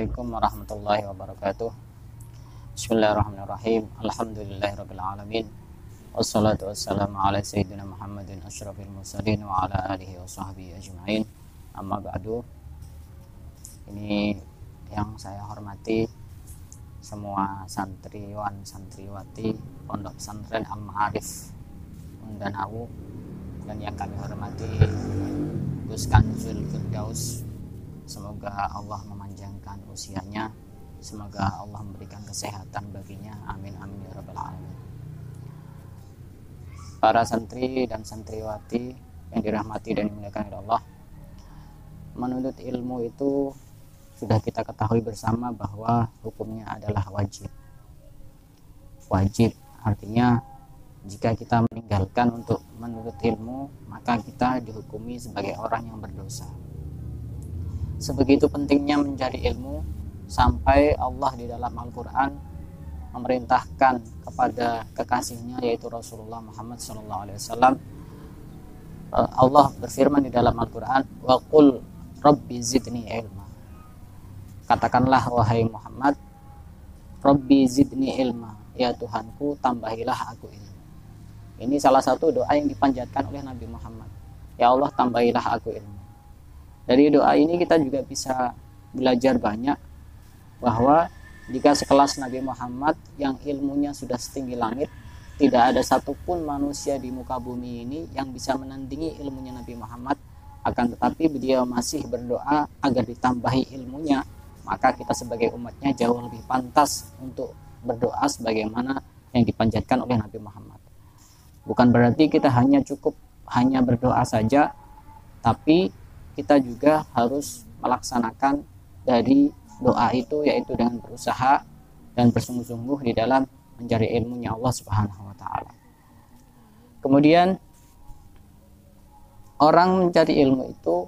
Assalamualaikum warahmatullahi wabarakatuh. Bismillahirrahmanirrahim. Alhamdulillahirabbil alamin. Wassalatu wassalamu ala sayyidina Muhammadin asyrafil mursalin wa ala alihi wa sahbihi ajma'in. Amma ba'du. Ini yang saya hormati semua santriwan santriwati Pondok Pesantren Al-Ma'arif Mindanao, dan yang kami hormati Gus Kanzul Firdaus. Semoga Allah memanjangkan usianya, semoga Allah memberikan kesehatan baginya, amin amin ya rabbal alamin. Para santri dan santriwati yang dirahmati dan dimuliakan oleh Allah, menuntut ilmu itu sudah kita ketahui bersama bahwa hukumnya adalah wajib. Wajib artinya jika kita meninggalkan untuk menuntut ilmu, maka kita dihukumi sebagai orang yang berdosa. Sebegitu pentingnya mencari ilmu sampai Allah di dalam Al-Quran memerintahkan kepada kekasihnya yaitu Rasulullah Muhammad SAW. Allah berfirman di dalam Al-Quran, wa qul rabbi zidni ilma. Katakanlah wahai Muhammad, rabbi zidni ilma, ya Tuhanku tambahilah aku ilmu. Ini salah satu doa yang dipanjatkan oleh Nabi Muhammad, ya Allah tambahilah aku ilmu. Dari doa ini kita juga bisa belajar banyak bahwa jika sekelas Nabi Muhammad yang ilmunya sudah setinggi langit, tidak ada satupun manusia di muka bumi ini yang bisa menandingi ilmunya Nabi Muhammad. Akan tetapi beliau masih berdoa agar ditambahi ilmunya, maka kita sebagai umatnya jauh lebih pantas untuk berdoa sebagaimana yang dipanjatkan oleh Nabi Muhammad. Bukan berarti kita hanya berdoa saja, tapi kita juga harus melaksanakan dari doa itu, yaitu dengan berusaha dan bersungguh-sungguh di dalam mencari ilmunya Allah Subhanahu wa taala. Kemudian orang mencari ilmu itu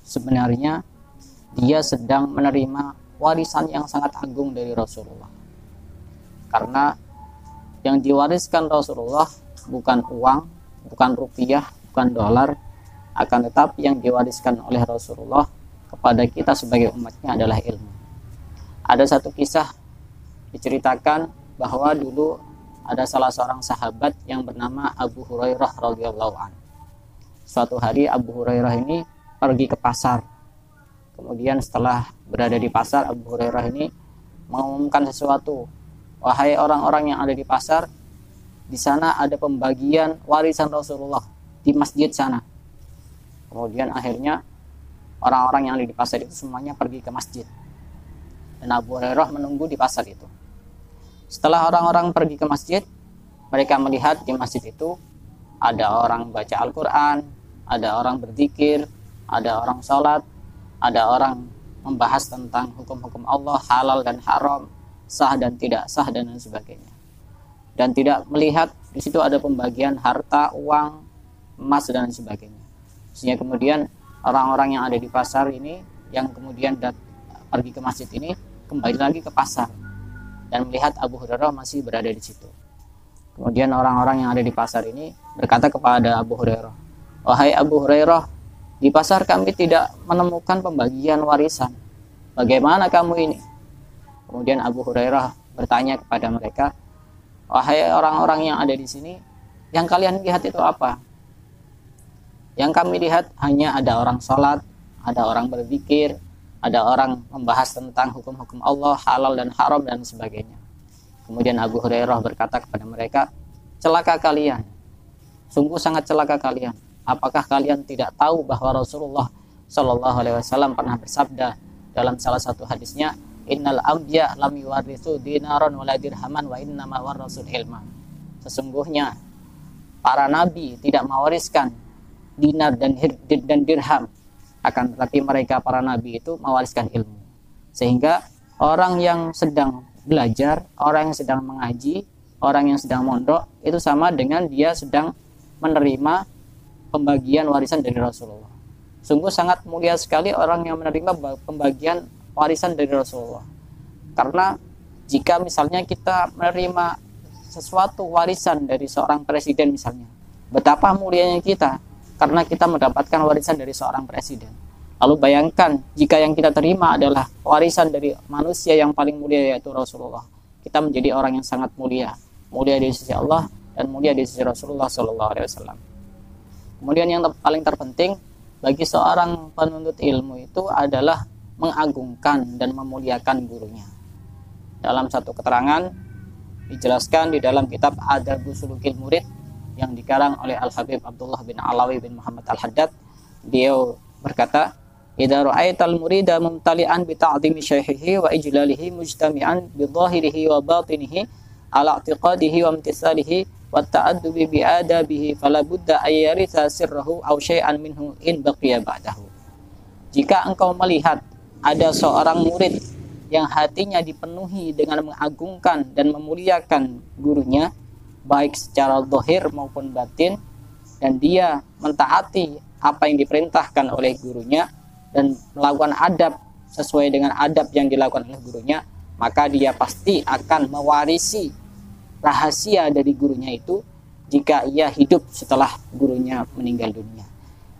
sebenarnya dia sedang menerima warisan yang sangat agung dari Rasulullah. Karena yang diwariskan Rasulullah bukan uang, bukan rupiah, bukan dolar, akan tetapi yang diwariskan oleh Rasulullah kepada kita sebagai umatnya adalah ilmu. Ada satu kisah diceritakan bahwa dulu ada salah seorang sahabat yang bernama Abu Hurairah radhiyallahu anhu. Suatu hari Abu Hurairah ini pergi ke pasar. Kemudian setelah berada di pasar, Abu Hurairah ini mengumumkan sesuatu. Wahai orang-orang yang ada di pasar, di sana ada pembagian warisan Rasulullah di masjid sana. Kemudian akhirnya orang-orang yang ada di pasar itu semuanya pergi ke masjid, dan Abu Hurairah menunggu di pasar itu. Setelah orang-orang pergi ke masjid, mereka melihat di masjid itu ada orang baca Al-Quran, ada orang berzikir, ada orang sholat, ada orang membahas tentang hukum-hukum Allah, halal dan haram, sah dan tidak sah, dan lain sebagainya. Dan tidak melihat di situ ada pembagian harta, uang, emas, dan lain sebagainya. Sehingga kemudian orang-orang yang ada di pasar ini, yang kemudian pergi ke masjid ini, kembali lagi ke pasar dan melihat Abu Hurairah masih berada di situ. Kemudian orang-orang yang ada di pasar ini berkata kepada Abu Hurairah, wahai Abu Hurairah, di pasar kami tidak menemukan pembagian warisan. Bagaimana kamu ini? Kemudian Abu Hurairah bertanya kepada mereka, wahai orang-orang yang ada di sini, yang kalian lihat itu apa? Yang kami lihat hanya ada orang sholat, ada orang berzikir, ada orang membahas tentang hukum-hukum Allah, halal dan haram, dan sebagainya. Kemudian Abu Hurairah berkata kepada mereka, celaka kalian, sungguh sangat celaka kalian. Apakah kalian tidak tahu bahwa Rasulullah Shallallahu Alaihi Wasallam pernah bersabda dalam salah satu hadisnya, innal anbiya lam yuwaritsu dinaron wala dirhaman wa innama warasul ilma. Sesungguhnya para nabi tidak mewariskan dinar dan dirham, akan tetapi mereka para nabi itu mewariskan ilmu. Sehingga orang yang sedang belajar, orang yang sedang mengaji, orang yang sedang mondok itu sama dengan dia sedang menerima pembagian warisan dari Rasulullah. Sungguh sangat mulia sekali orang yang menerima pembagian warisan dari Rasulullah. Karena jika misalnya kita menerima sesuatu warisan dari seorang presiden misalnya, betapa mulianya kita karena kita mendapatkan warisan dari seorang presiden. Lalu bayangkan jika yang kita terima adalah warisan dari manusia yang paling mulia, yaitu Rasulullah. Kita menjadi orang yang sangat mulia, mulia di sisi Allah dan mulia di sisi Rasulullah SAW. Kemudian yang paling terpenting bagi seorang penuntut ilmu itu adalah mengagungkan dan memuliakan gurunya. Dalam satu keterangan dijelaskan di dalam kitab Adabu Sulukil Murid yang dikarang oleh Al-Habib Abdullah bin Alawi bin Muhammad Al-Haddad, beliau berkata, "Idza ra'aital murida mumtali'an bi ta'dhimi syaikhihi wa ijlalihi mujtami'an bi dhahirihi wa batinihi ala i'tiqadihi wa imtisalihi wa ta'addubi bi adabihi fala budda ay yaritha sirrahu aw syai'an minhu in baqiya ba'dahu." Jika engkau melihat ada seorang murid yang hatinya dipenuhi dengan mengagungkan dan memuliakan gurunya, baik secara zahir maupun batin, dan dia mentaati apa yang diperintahkan oleh gurunya dan melakukan adab sesuai dengan adab yang dilakukan oleh gurunya, maka dia pasti akan mewarisi rahasia dari gurunya itu jika ia hidup setelah gurunya meninggal dunia.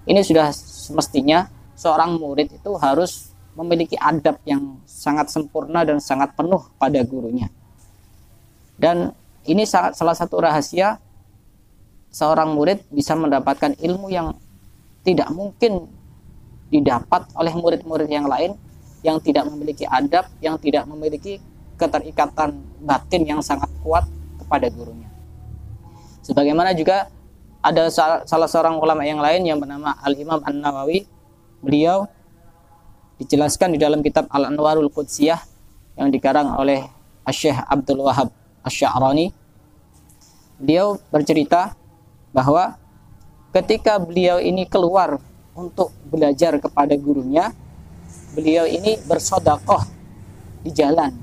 Ini sudah semestinya seorang murid itu harus memiliki adab yang sangat sempurna dan sangat penuh pada gurunya. Dan ini salah satu rahasia seorang murid bisa mendapatkan ilmu yang tidak mungkin didapat oleh murid-murid yang lain yang tidak memiliki adab, yang tidak memiliki keterikatan batin yang sangat kuat kepada gurunya. Sebagaimana juga ada salah seorang ulama yang lain yang bernama Al-Imam An-Nawawi. Beliau dijelaskan di dalam kitab Al-Anwarul Qudsiyah yang dikarang oleh Syekh Abdul Wahab Asy-Sya'rani. Beliau bercerita bahwa ketika beliau ini keluar untuk belajar kepada gurunya, beliau ini bersedekah di jalan.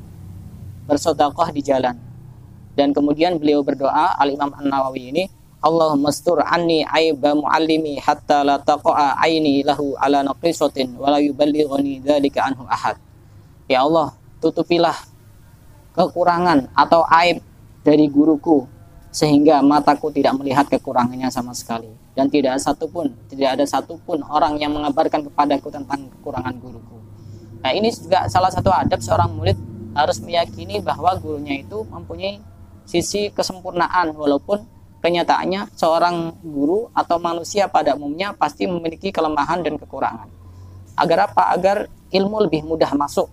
Dan kemudian beliau berdoa, Al-Imam An-Nawawi ini, Allahumma astur anni aiba muallimi hatta la taqa'a aini lahu ala naqisatin wa la yuballighuni dzalika anhu ahad. Ya Allah, tutupilah kekurangan atau aib dari guruku sehingga mataku tidak melihat kekurangannya sama sekali, dan tidak ada satupun orang yang mengabarkan kepadaku tentang kekurangan guruku. Nah, ini juga salah satu adab seorang murid, harus meyakini bahwa gurunya itu mempunyai sisi kesempurnaan, walaupun kenyataannya seorang guru atau manusia pada umumnya pasti memiliki kelemahan dan kekurangan. Agar apa? Agar ilmu lebih mudah masuk.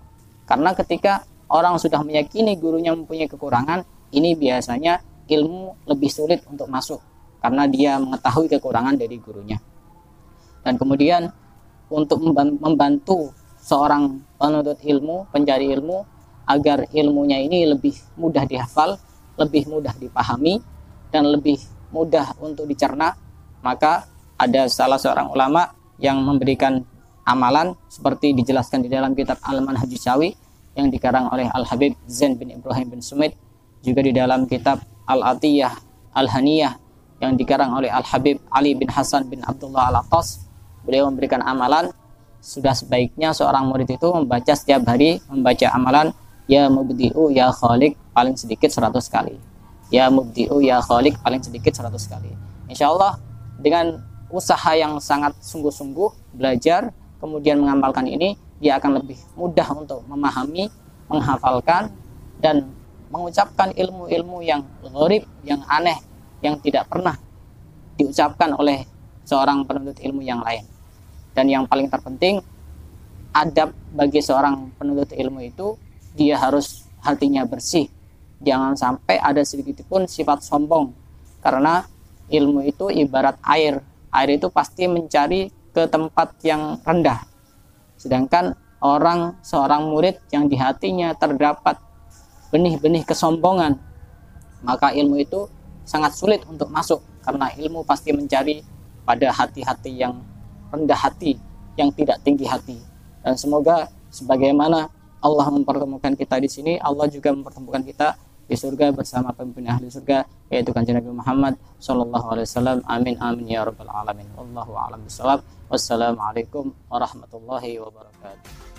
Karena ketika orang sudah meyakini gurunya mempunyai kekurangan, ini biasanya ilmu lebih sulit untuk masuk karena dia mengetahui kekurangan dari gurunya. Dan kemudian untuk membantu seorang penuntut ilmu, pencari ilmu, agar ilmunya ini lebih mudah dihafal, lebih mudah dipahami, dan lebih mudah untuk dicerna, maka ada salah seorang ulama yang memberikan amalan seperti dijelaskan di dalam kitab Al-Manhajus Syawi yang dikarang oleh Al-Habib Zain bin Ibrahim bin Sumit, juga di dalam kitab Al-Atiyah Al-Haniyah yang dikarang oleh Al-Habib Ali bin Hasan bin Abdullah Al-Attas. Beliau memberikan amalan, sudah sebaiknya seorang murid itu membaca setiap hari, membaca amalan ya mubdi'u ya khaliq paling sedikit 100 kali. Ya mubdi'u ya khaliq paling sedikit 100 kali. Insya Allah dengan usaha yang sangat sungguh-sungguh, belajar kemudian mengamalkan ini, dia akan lebih mudah untuk memahami, menghafalkan, dan mengucapkan ilmu-ilmu yang gharib, yang aneh, yang tidak pernah diucapkan oleh seorang penuntut ilmu yang lain. Dan yang paling terpenting, adab bagi seorang penuntut ilmu itu, dia harus hatinya bersih. Jangan sampai ada sedikit pun sifat sombong, karena ilmu itu ibarat air. Air itu pasti mencari ke tempat yang rendah. Sedangkan seorang murid yang di hatinya terdapat benih-benih kesombongan, maka ilmu itu sangat sulit untuk masuk, karena ilmu pasti mencari pada hati-hati yang rendah hati, yang tidak tinggi hati. Dan semoga sebagaimana Allah mempertemukan kita di sini, Allah juga mempertemukan kita di surga bersama pemimpin ahli surga, yaitu Kanjeng Nabi Muhammad sallallahu alaihi wasallam. Amin amin ya rabbal alamin. Wallahu a'lam bishawab. Wassalamualaikum warahmatullahi wabarakatuh.